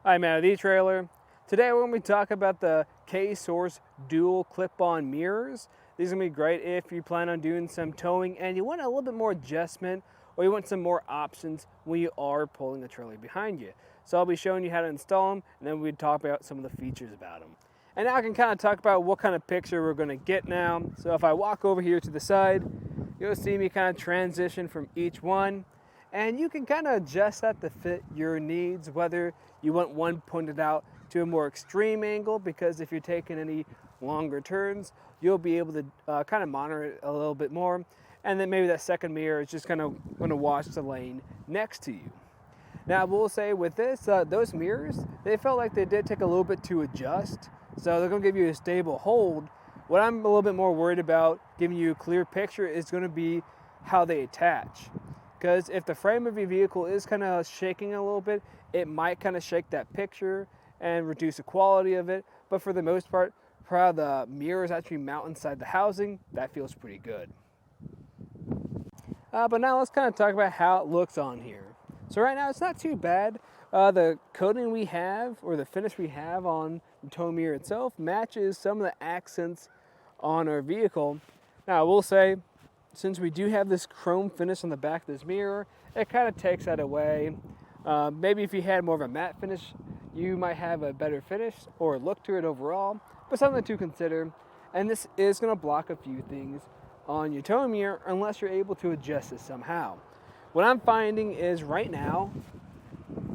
Hi, Matt of the etrailer. Today we're going to be talking about the K-Source dual clip-on mirrors. These are going to be great if you plan on doing some towing and you want a little bit more adjustment or you want some more options when you are pulling a trailer behind you. So I'll be showing you how to install them, and then we'll talk about some of the features about them. And now I can kind of talk about what kind of picture we're going to get now. So if I walk over here to the side, you'll see me kind of transition from each one. And you can kind of adjust that to fit your needs, whether you want one pointed out to a more extreme angle, because if you're taking any longer turns, you'll be able to kind of monitor it a little bit more. And then maybe that second mirror is just kind of going to watch the lane next to you. Now, I will say with this, those mirrors, they felt like they did take a little bit to adjust. So they're going to give you a stable hold. What I'm a little bit more worried about giving you a clear picture is going to be how they attach. Because if the frame of your vehicle is kind of shaking a little bit, it might kind of shake that picture and reduce the quality of it. But for the most part, how the mirrors actually mount inside the housing, that feels pretty good. But now let's kind of talk about how it looks on here. So right now it's not too bad. The coating we have, or the finish we have on the tow mirror itself, matches some of the accents on our vehicle. Now I will say, since we do have this chrome finish on the back of this mirror, it kind of takes that away. Maybe if you had more of a matte finish, you might have a better finish or look to it overall, but something to consider. And this is going to block a few things on your tow mirror unless you're able to adjust it somehow. What I'm finding is right now,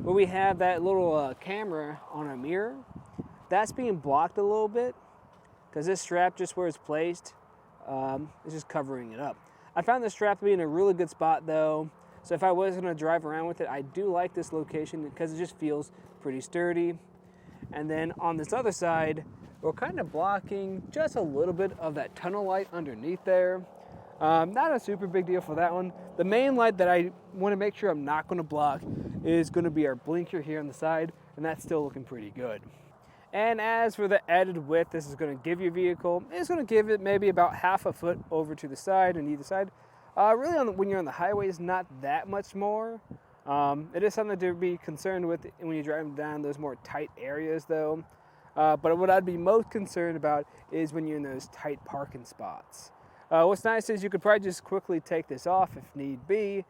where we have that little camera on our mirror, that's being blocked a little bit because this strap, just where it's placed, is just covering it up. I found this strap to be in a really good spot though, so if I was going to drive around with it, I do like this location because it just feels pretty sturdy. And then on this other side, we're kind of blocking just a little bit of that tunnel light underneath there. Not a super big deal for that one. The main light that I want to make sure I'm not going to block is going to be our blinker here on the side, and that's still looking pretty good. And as for the added width this is going to give your vehicle, it's going to give it maybe about half a foot over to the side and either side. Really, when you're on the highway, it's not that much more. It is something to be concerned with when you're driving down those more tight areas though. But what I'd be most concerned about is when you're in those tight parking spots. What's nice is you could probably just quickly take this off if need be,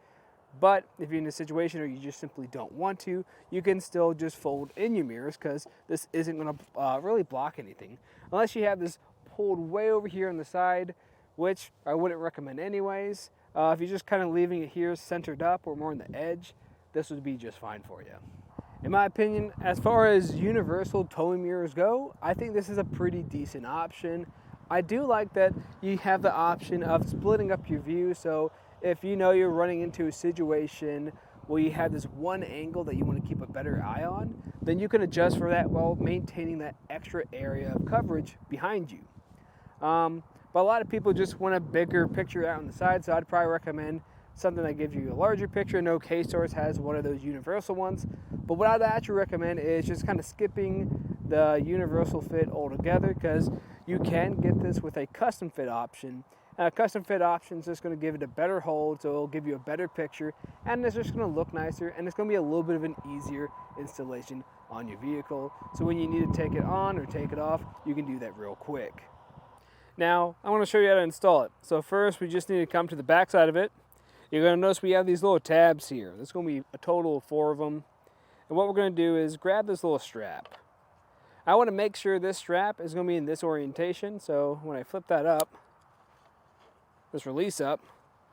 but if you're in a situation where you just simply don't want to, you can still just fold in your mirrors because this isn't going to really block anything. Unless you have this pulled way over here on the side, which I wouldn't recommend anyways. If you're just kind of leaving it here centered up or more on the edge, this would be just fine for you. In my opinion, as far as universal towing mirrors go, I think this is a pretty decent option. I do like that you have the option of splitting up your view, so if you know you're running into a situation where you have this one angle that you want to keep a better eye on, then you can adjust for that while maintaining that extra area of coverage behind you. But a lot of people just want a bigger picture out on the side, so I'd probably recommend something that gives you a larger picture. No K-Source has one of those universal ones, but what I'd actually recommend is just kind of skipping the universal fit altogether, because you can get this with a custom fit option. A custom fit option is just going to give it a better hold, so it'll give you a better picture, and it's just going to look nicer, and it's going to be a little bit of an easier installation on your vehicle. So when you need to take it on or take it off, you can do that real quick. Now, I want to show you how to install it. So first, we just need to come to the back side of it. You're going to notice we have these little tabs here. There's going to be a total of 4 of them. And what we're going to do is grab this little strap. I want to make sure this strap is going to be in this orientation, so when I flip that up, this release up,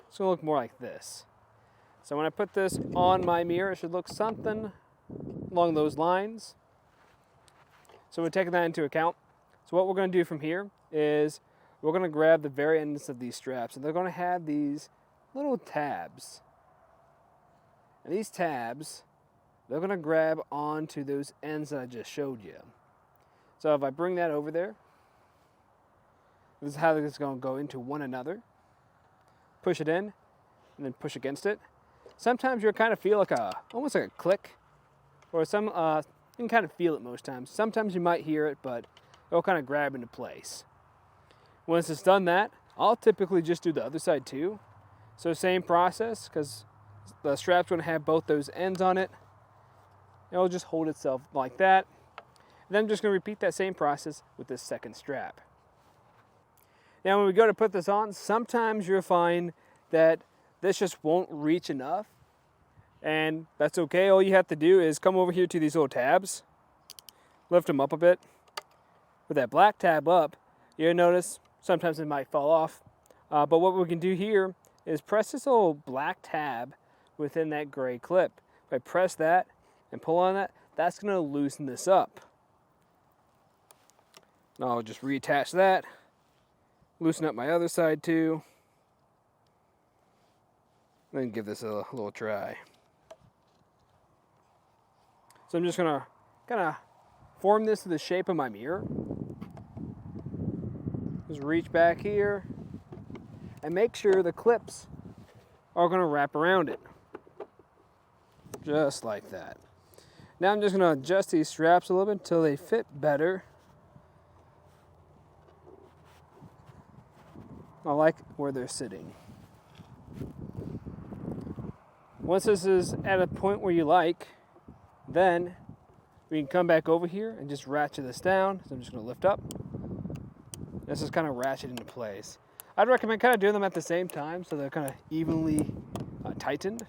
it's going to look more like this. So when I put this on my mirror, it should look something along those lines. So we're taking that into account. So what we're going to do from here is we're going to grab the very ends of these straps, and they're going to have these little tabs. And these tabs, they're going to grab onto those ends that I just showed you. So if I bring that over there, this is how it's going to go into one another. Push it in, and then push against it. Sometimes you'll kind of feel like almost like a click, or you can kind of feel it most times. Sometimes you might hear it, but it'll kind of grab into place. Once it's done that, I'll typically just do the other side too. So same process, because the strap's going to have both those ends on it. It'll just hold itself like that. And then I'm just going to repeat that same process with this second strap. Now when we go to put this on, sometimes you'll find that this just won't reach enough, and that's okay. All you have to do is come over here to these little tabs, lift them up a bit. With that black tab up, you'll notice sometimes it might fall off, but what we can do here is press this little black tab within that gray clip. If I press that and pull on that, that's going to loosen this up. Now I'll just reattach that, loosen up my other side too, then give this a little try. So I'm just going to kind of form this to the shape of my mirror. Just reach back here and make sure the clips are going to wrap around it. Just like that. Now I'm just going to adjust these straps a little bit until they fit better. I like where they're sitting. Once this is at a point where you like, then we can come back over here and just ratchet this down. So I'm just going to lift up. This is kind of ratchet into place. I'd recommend kind of doing them at the same time so they're kind of evenly tightened.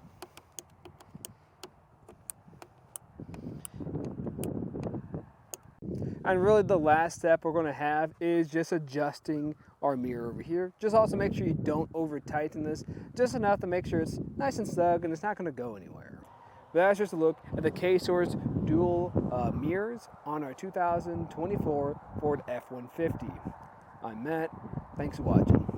And really the last step we're going to have is just adjusting our mirror over here. Just also make sure you don't over tighten this, just enough to make sure it's nice and snug and it's not going to go anywhere. But that's just a look at the K-Source dual mirrors on our 2024 Ford F-150. I'm Matt. Thanks for watching.